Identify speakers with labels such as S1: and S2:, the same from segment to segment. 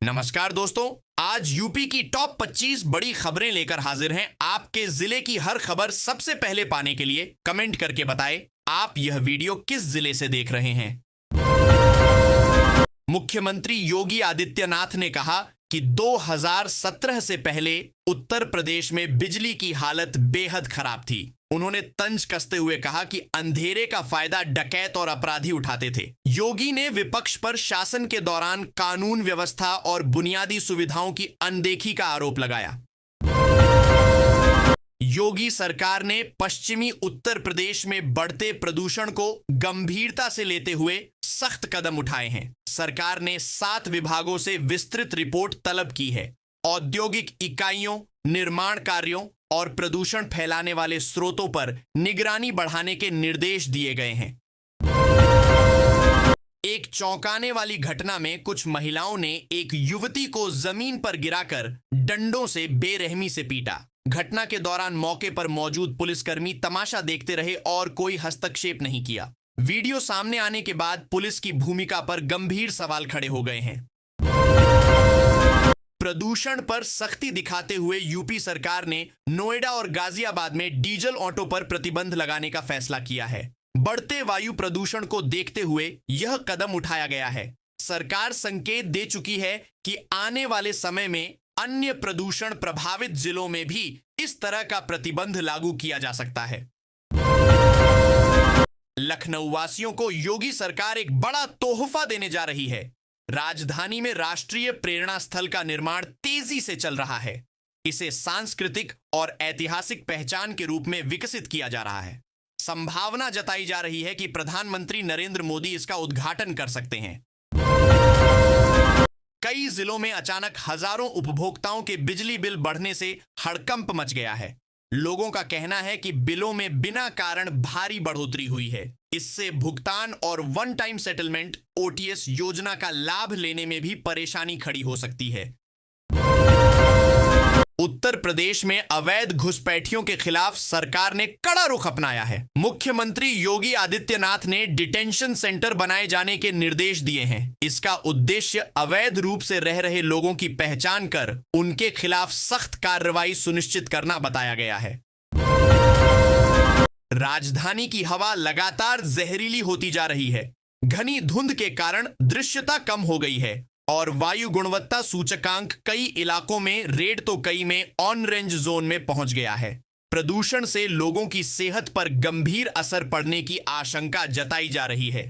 S1: नमस्कार दोस्तों, आज यूपी की टॉप 25 बड़ी खबरें लेकर हाजिर हैं। आपके जिले की हर खबर सबसे पहले पाने के लिए कमेंट करके बताएं आप यह वीडियो किस जिले से देख रहे हैं। मुख्यमंत्री योगी आदित्यनाथ ने कहा कि 2017 से पहले उत्तर प्रदेश में बिजली की हालत बेहद खराब थी। उन्होंने तंज कसते हुए कहा कि अंधेरे का फायदा डकैत और अपराधी उठाते थे। योगी ने विपक्ष पर शासन के दौरान कानून व्यवस्था और बुनियादी सुविधाओं की अनदेखी का आरोप लगाया। योगी सरकार ने पश्चिमी उत्तर प्रदेश में बढ़ते प्रदूषण को गंभीरता से लेते हुए सख्त कदम उठाए हैं। सरकार ने 7 विभागों से विस्तृत रिपोर्ट तलब की है। औद्योगिक इकाइयों, निर्माण कार्यों और प्रदूषण फैलाने वाले स्रोतों पर निगरानी बढ़ाने के निर्देश दिए गए हैं। एक चौंकाने वाली घटना में कुछ महिलाओं ने एक युवती को जमीन पर गिराकर डंडों से बेरहमी से पीटा। घटना के दौरान मौके पर मौजूद पुलिसकर्मी तमाशा देखते रहे और कोई हस्तक्षेप नहीं किया। वीडियो सामने आने के बाद पुलिस की भूमिका पर गंभीर सवाल खड़े हो गए हैं। प्रदूषण पर सख्ती दिखाते हुए यूपी सरकार ने नोएडा और गाजियाबाद में डीजल ऑटो पर प्रतिबंध लगाने का फैसला किया है। बढ़ते वायु प्रदूषण को देखते हुए यह कदम उठाया गया है। सरकार संकेत दे चुकी है कि आने वाले समय में अन्य प्रदूषण प्रभावित जिलों में भी इस तरह का प्रतिबंध लागू किया जा सकता है। लखनऊ वासियों को योगी सरकार एक बड़ा तोहफा देने जा रही है। राजधानी में राष्ट्रीय प्रेरणा स्थल का निर्माण तेजी से चल रहा है। इसे सांस्कृतिक और ऐतिहासिक पहचान के रूप में विकसित किया जा रहा है। संभावना जताई जा रही है कि प्रधानमंत्री नरेंद्र मोदी इसका उद्घाटन कर सकते हैं। कई जिलों में अचानक हजारों उपभोक्ताओं के बिजली बिल बढ़ने से हड़कंप मच गया है। लोगों का कहना है कि बिलों में बिना कारण भारी बढ़ोतरी हुई है। इससे भुगतान और वन टाइम सेटलमेंट ओटीएस योजना का लाभ लेने में भी परेशानी खड़ी हो सकती है। उत्तर प्रदेश में अवैध घुसपैठियों के खिलाफ सरकार ने कड़ा रुख अपनाया है। मुख्यमंत्री योगी आदित्यनाथ ने डिटेंशन सेंटर बनाए जाने के निर्देश दिए हैं। इसका उद्देश्य अवैध रूप से रह रहे लोगों की पहचान कर उनके खिलाफ सख्त कार्रवाई सुनिश्चित करना बताया गया है। राजधानी की हवा लगातार जहरीली होती जा रही है। घनी धुंध के कारण दृश्यता कम हो गई है और वायु गुणवत्ता सूचकांक कई इलाकों में रेड तो कई में ऑरेंज जोन में पहुंच गया है। प्रदूषण से लोगों की सेहत पर गंभीर असर पड़ने की आशंका जताई जा रही है।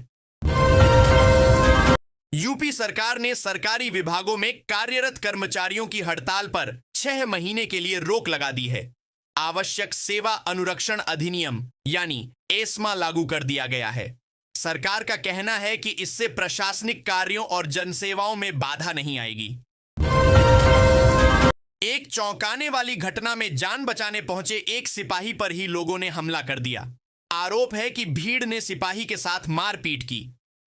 S1: यूपी सरकार ने सरकारी विभागों में कार्यरत कर्मचारियों की हड़ताल पर 6 महीने के लिए रोक लगा दी है। आवश्यक सेवा अनुरक्षण अधिनियम यानी एस्मा लागू कर दिया गया है। सरकार का कहना है कि इससे प्रशासनिक कार्यों और जनसेवाओं में बाधा नहीं आएगी। एक चौंकाने वाली घटना में जान बचाने पहुंचे एक सिपाही पर ही लोगों ने हमला कर दिया। आरोप है कि भीड़ ने सिपाही के साथ मारपीट की।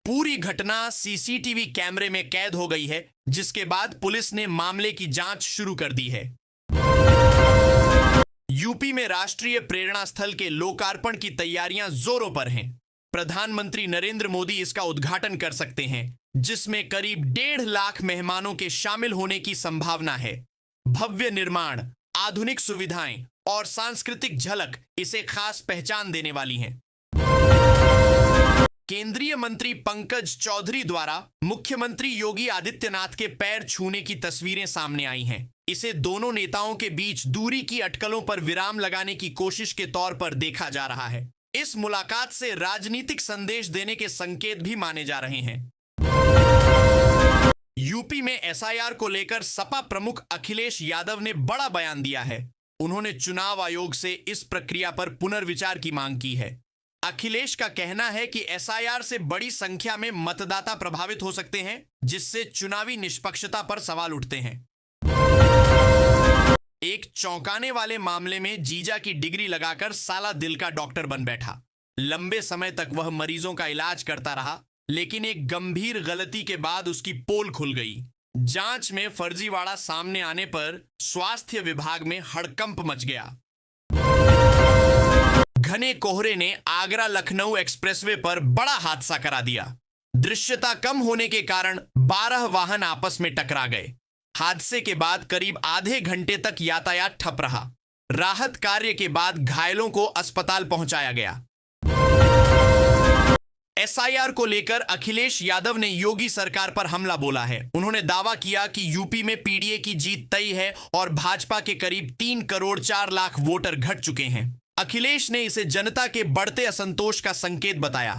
S1: पूरी घटना सीसीटीवी कैमरे में कैद हो गई है, जिसके बाद पुलिस ने मामले की जांच शुरू कर दी है। यूपी में राष्ट्रीय प्रेरणा स्थल के लोकार्पण की तैयारियां जोरों पर हैं। प्रधानमंत्री नरेंद्र मोदी इसका उद्घाटन कर सकते हैं, जिसमें करीब 1.5 लाख मेहमानों के शामिल होने की संभावना है। भव्य निर्माण, आधुनिक सुविधाएं और सांस्कृतिक झलक इसे खास पहचान देने वाली हैं। केंद्रीय मंत्री पंकज चौधरी द्वारा मुख्यमंत्री योगी आदित्यनाथ के पैर छूने की तस्वीरें सामने आई हैं। इसे दोनों नेताओं के बीच दूरी की अटकलों पर विराम लगाने की कोशिश के तौर पर देखा जा रहा है। इस मुलाकात से राजनीतिक संदेश देने के संकेत भी माने जा रहे हैं। यूपी में एसआईआर को लेकर सपा प्रमुख अखिलेश यादव ने बड़ा बयान दिया है। उन्होंने चुनाव आयोग से इस प्रक्रिया पर पुनर्विचार की मांग की है। अखिलेश का कहना है कि एसआईआर से बड़ी संख्या में मतदाता प्रभावित हो सकते हैं, जिससे चुनावी निष्पक्षता पर सवाल उठते हैं। एक चौंकाने वाले मामले में जीजा की डिग्री लगाकर साला दिल का डॉक्टर बन बैठा। लंबे समय तक वह मरीजों का इलाज करता रहा, लेकिन एक गंभीर गलती के बाद उसकी पोल खुल गई। जांच में फर्जीवाड़ा सामने आने पर स्वास्थ्य विभाग में हड़कंप मच गया। घने कोहरे ने आगरा लखनऊ एक्सप्रेसवे पर बड़ा हादसा करा दिया। दृश्यता कम होने के कारण 12 वाहन आपस में टकरा गए। हादसे के बाद करीब आधे घंटे तक यातायात ठप रहा। राहत कार्य के बाद घायलों को अस्पताल पहुंचाया गया। एसआईआर को लेकर अखिलेश यादव ने योगी सरकार पर हमला बोला है। उन्होंने दावा किया कि यूपी में पीडीए की जीत तय है और भाजपा के करीब 3 करोड़ 4 लाख वोटर घट चुके हैं। अखिलेश ने इसे जनता के बढ़ते असंतोष का संकेत बताया।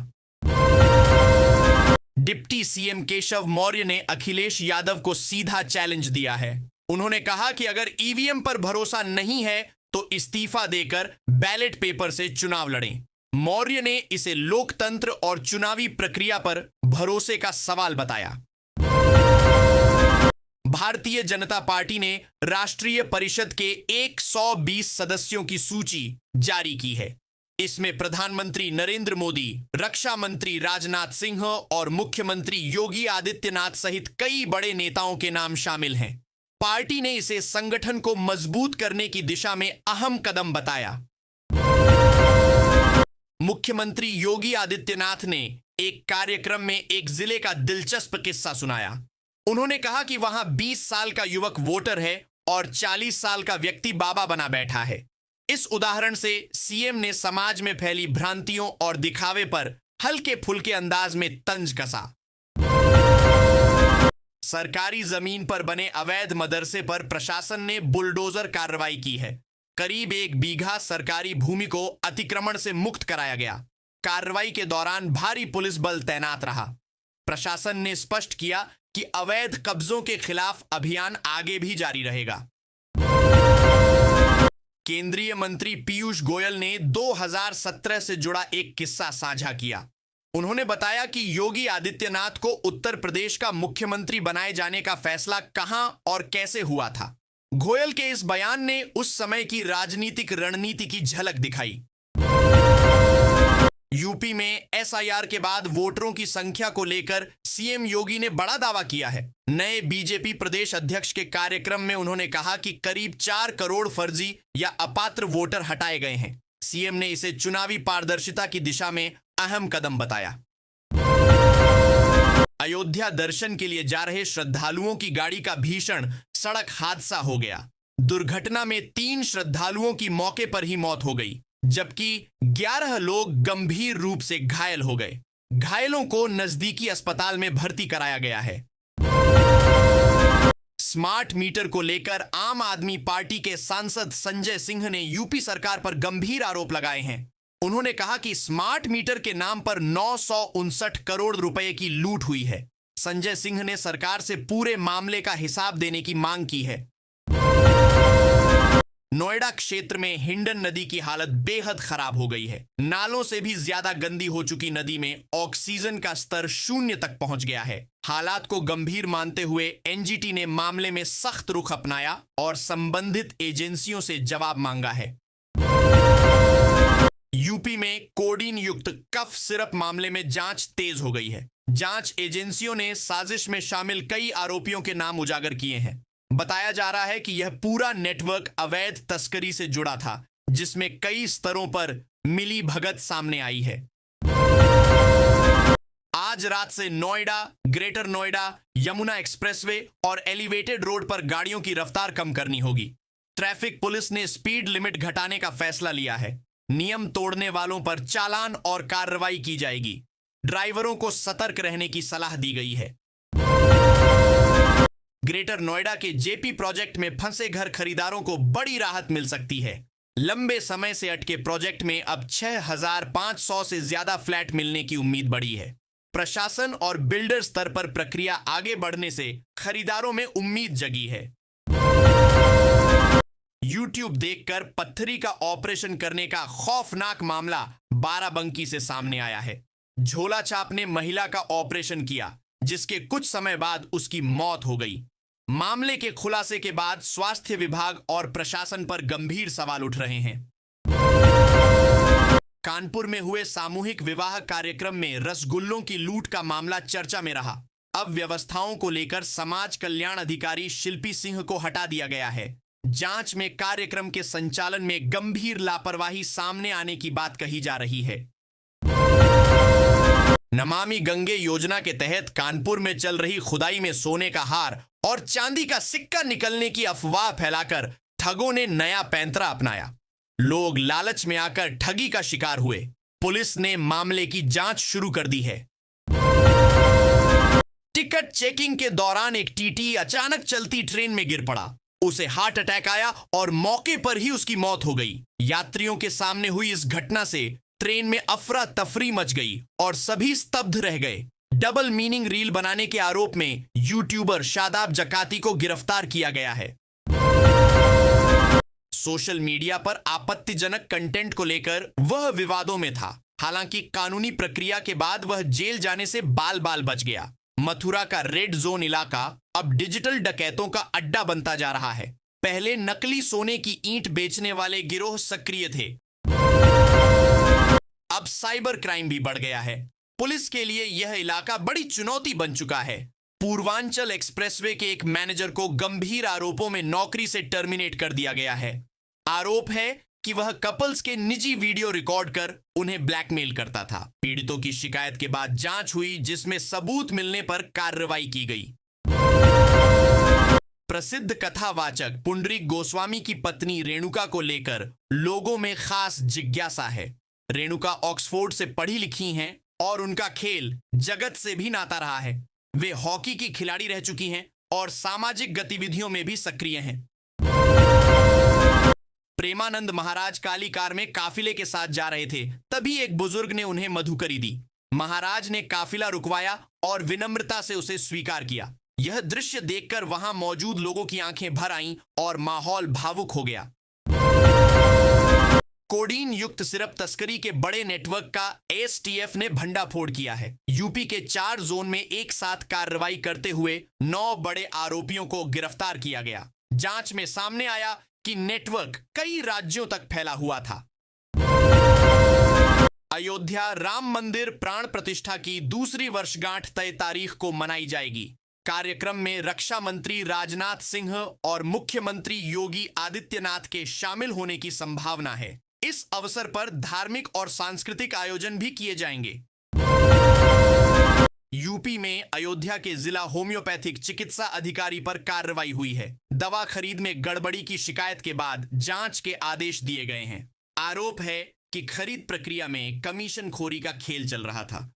S1: डिप्टी सीएम केशव मौर्य ने अखिलेश यादव को सीधा चैलेंज दिया है। उन्होंने कहा कि अगर ईवीएम पर भरोसा नहीं है तो इस्तीफा देकर बैलेट पेपर से चुनाव लड़ें। मौर्य ने इसे लोकतंत्र और चुनावी प्रक्रिया पर भरोसे का सवाल बताया। भारतीय जनता पार्टी ने राष्ट्रीय परिषद के 120 सदस्यों की सूची जारी की है। इसमें प्रधानमंत्री नरेंद्र मोदी, रक्षा मंत्री राजनाथ सिंह और मुख्यमंत्री योगी आदित्यनाथ सहित कई बड़े नेताओं के नाम शामिल हैं। पार्टी ने इसे संगठन को मजबूत करने की दिशा में अहम कदम बताया। मुख्यमंत्री योगी आदित्यनाथ ने एक कार्यक्रम में एक जिले का दिलचस्प किस्सा सुनाया। उन्होंने कहा कि वहां 20 साल का युवक वोटर है और 40 साल का व्यक्ति बाबा बना बैठा है। इस उदाहरण से सीएम ने समाज में फैली भ्रांतियों और दिखावे पर हल्के फुल्के अंदाज में तंज कसा। सरकारी जमीन पर बने अवैध मदरसे पर प्रशासन ने बुलडोजर कार्रवाई की है। करीब 1 बीघा सरकारी भूमि को अतिक्रमण से मुक्त कराया गया। कार्रवाई के दौरान भारी पुलिस बल तैनात रहा। प्रशासन ने स्पष्ट किया कि अवैध कब्जों के खिलाफ अभियान आगे भी जारी रहेगा। केंद्रीय मंत्री पीयूष गोयल ने 2017 से जुड़ा एक किस्सा साझा किया। उन्होंने बताया कि योगी आदित्यनाथ को उत्तर प्रदेश का मुख्यमंत्री बनाए जाने का फैसला कहां और कैसे हुआ था। गोयल के इस बयान ने उस समय की राजनीतिक रणनीति की झलक दिखाई। यूपी में एसआईआर के बाद वोटरों की संख्या को लेकर सीएम योगी ने बड़ा दावा किया है। नए बीजेपी प्रदेश अध्यक्ष के कार्यक्रम में उन्होंने कहा कि करीब 4 करोड़ फर्जी या अपात्र वोटर हटाए गए हैं। सीएम ने इसे चुनावी पारदर्शिता की दिशा में अहम कदम बताया। अयोध्या दर्शन के लिए जा रहे श्रद्धालुओं की गाड़ी का भीषण सड़क हादसा हो गया। दुर्घटना में 3 श्रद्धालुओं की मौके पर ही मौत हो गई, जबकि 11 लोग गंभीर रूप से घायल हो गए। घायलों को नजदीकी अस्पताल में भर्ती कराया गया है। स्मार्ट मीटर को लेकर आम आदमी पार्टी के सांसद संजय सिंह ने यूपी सरकार पर गंभीर आरोप लगाए हैं। उन्होंने कहा कि स्मार्ट मीटर के नाम पर 959 करोड़ रुपए की लूट हुई है। संजय सिंह ने सरकार से पूरे मामले का हिसाब देने की मांग की है। नोएडा क्षेत्र में हिंडन नदी की हालत बेहद खराब हो गई है। नालों से भी ज्यादा गंदी हो चुकी नदी में ऑक्सीजन का स्तर 0 तक पहुंच गया है। हालात को गंभीर मानते हुए एनजीटी ने मामले में सख्त रुख अपनाया और संबंधित एजेंसियों से जवाब मांगा है। यूपी में कोडीन युक्त कफ सिरप मामले में जांच तेज हो गई है। जांच एजेंसियों ने साजिश में शामिल कई आरोपियों के नाम उजागर किए हैं। बताया जा रहा है कि यह पूरा नेटवर्क अवैध तस्करी से जुड़ा था, जिसमें कई स्तरों पर मिली भगत सामने आई है। आज रात से नोएडा, ग्रेटर नोएडा, यमुना एक्सप्रेसवे और एलिवेटेड रोड पर गाड़ियों की रफ्तार कम करनी होगी। ट्रैफिक पुलिस ने स्पीड लिमिट घटाने का फैसला लिया है। नियम तोड़ने वालों पर चालान और कार्रवाई की जाएगी। ड्राइवरों को सतर्क रहने की सलाह दी गई है। ग्रेटर नोएडा के जेपी प्रोजेक्ट में फंसे घर खरीदारों को बड़ी राहत मिल सकती है। लंबे समय से अटके प्रोजेक्ट में अब 6500 से ज्यादा फ्लैट मिलने की उम्मीद बढ़ी है। प्रशासन और बिल्डर स्तर पर प्रक्रिया आगे बढ़ने से खरीदारों में उम्मीद जगी है। YouTube देखकर पत्थरी का ऑपरेशन करने का खौफनाक मामला बाराबंकी से सामने आया है। झोला छाप ने महिला का ऑपरेशन किया, जिसके कुछ समय बाद उसकी मौत हो गई। मामले के खुलासे के बाद स्वास्थ्य विभाग और प्रशासन पर गंभीर सवाल उठ रहे हैं। कानपुर में हुए सामूहिक विवाह कार्यक्रम में रसगुल्लों की लूट का मामला चर्चा में रहा। अब व्यवस्थाओं को लेकर समाज कल्याण अधिकारी शिल्पी सिंह को हटा दिया गया है। जांच में कार्यक्रम के संचालन में गंभीर लापरवाही सामने आने की बात कही जा रही है। नमामि गंगे योजना के तहत कानपुर में चल रही खुदाई में सोने का हार और चांदी का सिक्का निकलने की अफवाह फैलाकर ठगों ने नया पैंतरा अपनाया। लोग लालच में आकर ठगी का शिकार हुए। पुलिस ने मामले की जांच शुरू कर दी है। टिकट चेकिंग के दौरान एक टीटी अचानक चलती ट्रेन में गिर पड़ा। उसे हार्ट अटैक आया और मौके पर ही उसकी मौत हो गई। यात्रियों के सामने हुई इस घटना से ट्रेन में अफरा तफरी मच गई और सभी स्तब्ध रह गए। डबल मीनिंग रील बनाने के आरोप में यूट्यूबर शादाब जकाती को गिरफ्तार किया गया है। सोशल मीडिया पर आपत्तिजनक कंटेंट को लेकर वह विवादों में था। हालांकि कानूनी प्रक्रिया के बाद वह जेल जाने से बाल बाल बच गया। मथुरा का रेड जोन इलाका अब डिजिटल डकैतों का अड्डा बनता जा रहा है। पहले नकली सोने की ईंट बेचने वाले गिरोह सक्रिय थे, अब साइबर क्राइम भी बढ़ गया है। पुलिस के लिए यह इलाका बड़ी चुनौती बन चुका है। पूर्वांचल एक्सप्रेसवे के एक मैनेजर को गंभीर आरोपों में नौकरी से टर्मिनेट कर दिया गया है। आरोप है कि वह कपल्स के निजी वीडियो रिकॉर्ड कर उन्हें ब्लैकमेल करता था। पीड़ितों की शिकायत के बाद जांच हुई, जिसमें सबूत मिलने पर कार्रवाई की गई। प्रसिद्ध कथावाचक पुंडरीक गोस्वामी की पत्नी रेणुका को लेकर लोगों में खास जिज्ञासा है। रेणुका ऑक्सफोर्ड से पढ़ी लिखी हैं और उनका खेल जगत से भी नाता रहा है। वे हॉकी की खिलाड़ी रह चुकी हैं और सामाजिक गतिविधियों में भी सक्रिय हैं। प्रेमानंद महाराज काली कार में काफिले के साथ जा रहे थे, तभी एक बुजुर्ग ने उन्हें मधुकरी दी। महाराज ने काफिला रुकवाया और विनम्रता से उसे स्वीकार किया। यह दृश्य देखकर वहां मौजूद लोगों की आंखें भर आईं और माहौल भावुक हो गया। कोडीन युक्त सिरप तस्करी के बड़े नेटवर्क का एसटीएफ ने भंडाफोड़ किया है। यूपी के 4 जोन में एक साथ कार्रवाई करते हुए 9 बड़े आरोपियों को गिरफ्तार किया गया। जांच में सामने आया कि नेटवर्क कई राज्यों तक फैला हुआ था। अयोध्या राम मंदिर प्राण प्रतिष्ठा की दूसरी वर्षगांठ तय तारीख को मनाई जाएगी। कार्यक्रम में रक्षा मंत्री राजनाथ सिंह और मुख्यमंत्री योगी आदित्यनाथ के शामिल होने की संभावना है। इस अवसर पर धार्मिक और सांस्कृतिक आयोजन भी किए जाएंगे। यूपी में अयोध्या के जिला होम्योपैथिक चिकित्सा अधिकारी पर कार्रवाई हुई है। दवा खरीद में गड़बड़ी की शिकायत के बाद जांच के आदेश दिए गए हैं। आरोप है कि खरीद प्रक्रिया में कमीशन खोरी का खेल चल रहा था।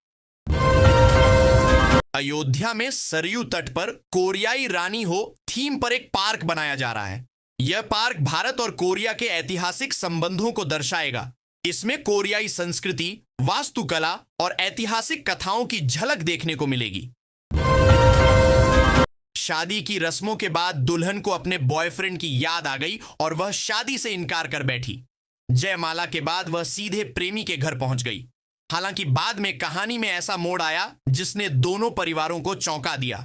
S1: अयोध्या में सरयू तट पर कोरियाई रानी हो थीम पर एक पार्क बनाया जा रहा है। यह पार्क भारत और कोरिया के ऐतिहासिक संबंधों को दर्शाएगा। इसमें कोरियाई संस्कृति, वास्तुकला और ऐतिहासिक कथाओं की झलक देखने को मिलेगी। शादी की रस्मों के बाद दुल्हन को अपने बॉयफ्रेंड की याद आ गई और वह शादी से इनकार कर बैठी। जयमाला के बाद वह सीधे प्रेमी के घर पहुंच गई। हालांकि बाद में कहानी में ऐसा मोड़ आया जिसने दोनों परिवारों को चौंका दिया।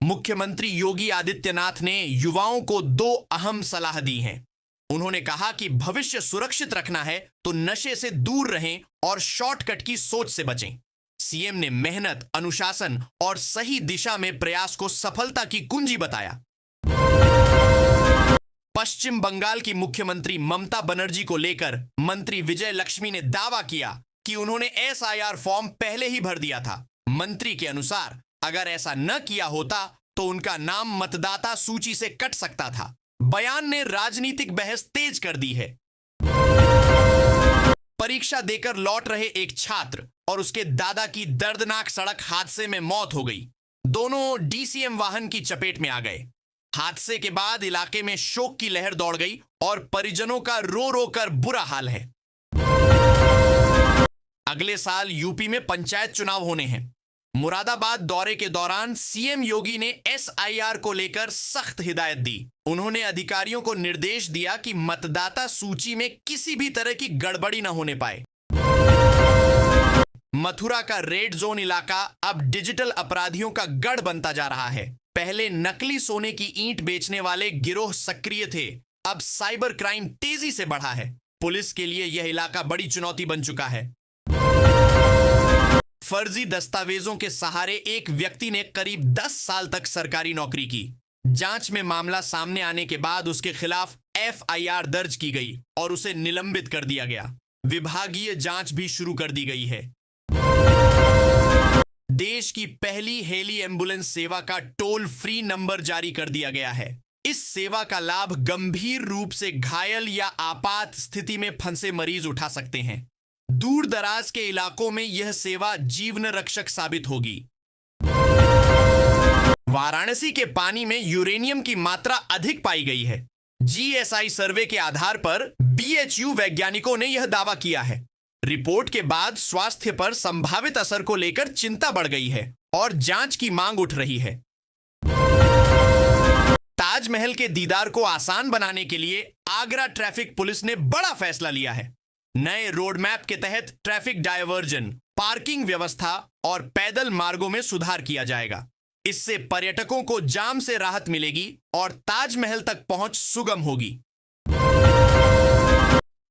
S1: मुख्यमंत्री योगी आदित्यनाथ ने युवाओं को 2 अहम सलाह दी हैं। उन्होंने कहा कि भविष्य सुरक्षित रखना है तो नशे से दूर रहें और शॉर्टकट की सोच से बचें। सीएम ने मेहनत, अनुशासन और सही दिशा में प्रयास को सफलता की कुंजी बताया। पश्चिम बंगाल की मुख्यमंत्री ममता बनर्जी को लेकर मंत्री विजय लक्ष्मी ने दावा किया कि उन्होंने एसआईआर फॉर्म पहले ही भर दिया था। मंत्री के अनुसार अगर ऐसा न किया होता तो उनका नाम मतदाता सूची से कट सकता था। बयान ने राजनीतिक बहस तेज कर दी है। परीक्षा देकर लौट रहे एक छात्र और उसके दादा की दर्दनाक सड़क हादसे में मौत हो गई। दोनों डीसीएम वाहन की चपेट में आ गए। हादसे के बाद इलाके में शोक की लहर दौड़ गई और परिजनों का रो रो कर बुरा हाल है। अगले साल यूपी में पंचायत चुनाव होने हैं। मुरादाबाद दौरे के दौरान सीएम योगी ने एसआईआर को लेकर सख्त हिदायत दी। उन्होंने अधिकारियों को निर्देश दिया कि मतदाता सूची में किसी भी तरह की गड़बड़ी न होने पाए। मथुरा का रेड जोन इलाका अब डिजिटल अपराधियों का गढ़ बनता जा रहा है। पहले नकली सोने की ईंट बेचने वाले गिरोह सक्रिय थे, अब साइबर क्राइम तेजी से बढ़ा है। पुलिस के लिए यह इलाका बड़ी चुनौती बन चुका है। फर्जी दस्तावेजों के सहारे एक व्यक्ति ने करीब 10 साल तक सरकारी नौकरी की। जांच में मामला सामने आने के बाद उसके खिलाफ एफआईआर दर्ज की गई और उसे निलंबित कर दिया गया। विभागीय जांच भी शुरू कर दी गई है। देश की पहली हेली एम्बुलेंस सेवा का टोल फ्री नंबर जारी कर दिया गया है। इस सेवा का लाभ गंभीर रूप से घायल या आपात स्थिति में फंसे मरीज उठा सकते हैं। दूर दराज के इलाकों में यह सेवा जीवन रक्षक साबित होगी। वाराणसी के पानी में यूरेनियम की मात्रा अधिक पाई गई है। जीएसआई सर्वे के आधार पर बीएचयू वैज्ञानिकों ने यह दावा किया है। रिपोर्ट के बाद स्वास्थ्य पर संभावित असर को लेकर चिंता बढ़ गई है और जांच की मांग उठ रही है। ताजमहल के दीदार को आसान बनाने के लिए आगरा ट्रैफिक पुलिस ने बड़ा फैसला लिया है। नए रोड मैप के तहत ट्रैफिक डायवर्जन, पार्किंग व्यवस्था और पैदल मार्गों में सुधार किया जाएगा। इससे पर्यटकों को जाम से राहत मिलेगी और ताजमहल तक पहुंच सुगम होगी।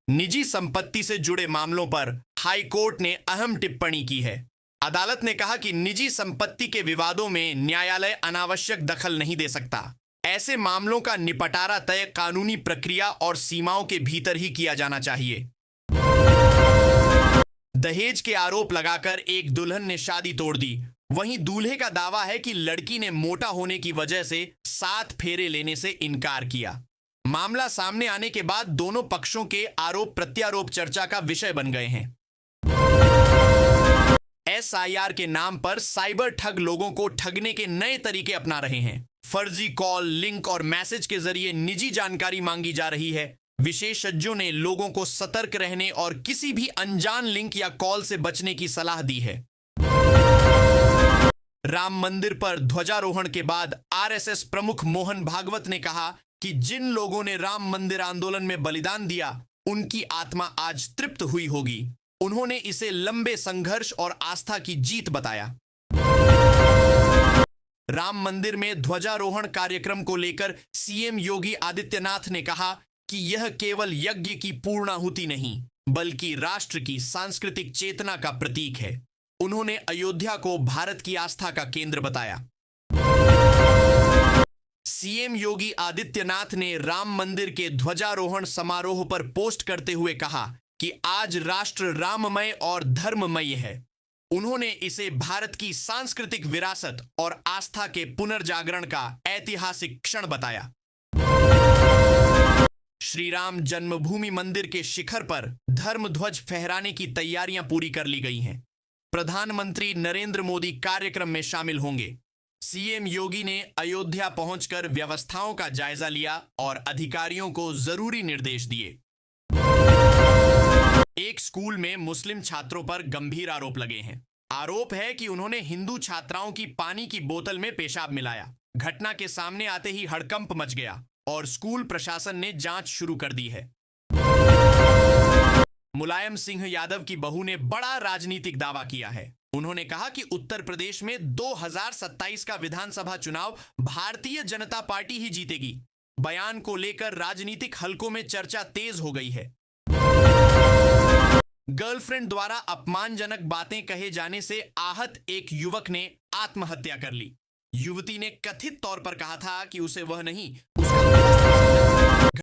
S1: निजी संपत्ति से जुड़े मामलों पर हाई कोर्ट ने अहम टिप्पणी की है। अदालत ने कहा कि निजी संपत्ति के विवादों में न्यायालय अनावश्यक दखल नहीं दे सकता। ऐसे मामलों का निपटारा तय कानूनी प्रक्रिया और सीमाओं के भीतर ही किया जाना चाहिए। दहेज के आरोप लगाकर एक दुल्हन ने शादी तोड़ दी। वहीं दूल्हे का दावा है कि लड़की ने मोटा होने की वजह से 7 फेरे लेने से इनकार किया। मामला सामने आने के बाद दोनों पक्षों के आरोप प्रत्यारोप चर्चा का विषय बन गए हैं। एसआईआर के नाम पर साइबर ठग लोगों को ठगने के नए तरीके अपना रहे हैं। फर्जी कॉल, लिंक और मैसेज के जरिए निजी जानकारी मांगी जा रही है। विशेषज्ञों ने लोगों को सतर्क रहने और किसी भी अनजान लिंक या कॉल से बचने की सलाह दी है। राम मंदिर पर ध्वजारोहण के बाद आरएसएस प्रमुख मोहन भागवत ने कहा कि जिन लोगों ने राम मंदिर आंदोलन में बलिदान दिया, उनकी आत्मा आज तृप्त हुई होगी। उन्होंने इसे लंबे संघर्ष और आस्था की जीत बताया। राम मंदिर में ध्वजारोहण कार्यक्रम को लेकर सीएम योगी आदित्यनाथ ने कहा कि यह केवल यज्ञ की पूर्णाहुति नहीं, बल्कि राष्ट्र की सांस्कृतिक चेतना का प्रतीक है। उन्होंने अयोध्या को भारत की आस्था का केंद्र बताया। सीएम योगी आदित्यनाथ ने राम मंदिर के ध्वजारोहण समारोह पर पोस्ट करते हुए कहा कि आज राष्ट्र राममय और धर्ममय है। उन्होंने इसे भारत की सांस्कृतिक विरासत और आस्था के पुनर्जागरण का ऐतिहासिक क्षण बताया। श्री राम जन्मभूमि मंदिर के शिखर पर धर्म ध्वज फहराने की तैयारियां पूरी कर ली गई हैं। प्रधानमंत्री नरेंद्र मोदी कार्यक्रम में शामिल होंगे। सीएम योगी ने अयोध्या पहुंचकर व्यवस्थाओं का जायजा लिया और अधिकारियों को जरूरी निर्देश दिए। एक स्कूल में मुस्लिम छात्रों पर गंभीर आरोप लगे हैं। आरोप है कि उन्होंने हिंदू छात्राओं की पानी की बोतल में पेशाब मिलाया। घटना के सामने आते ही हड़कंप मच गया और स्कूल प्रशासन ने जांच शुरू कर दी है। मुलायम सिंह यादव की बहू ने बड़ा राजनीतिक दावा किया है। उन्होंने कहा कि उत्तर प्रदेश में 2027 का विधानसभा चुनाव भारतीय जनता पार्टी ही जीतेगी। बयान को लेकर राजनीतिक हलकों में चर्चा तेज हो गई है। गर्लफ्रेंड द्वारा अपमानजनक बातें कहे जाने से आहत एक युवक ने आत्महत्या कर ली। युवती ने कथित तौर पर कहा था कि उसे वह नहीं, उसका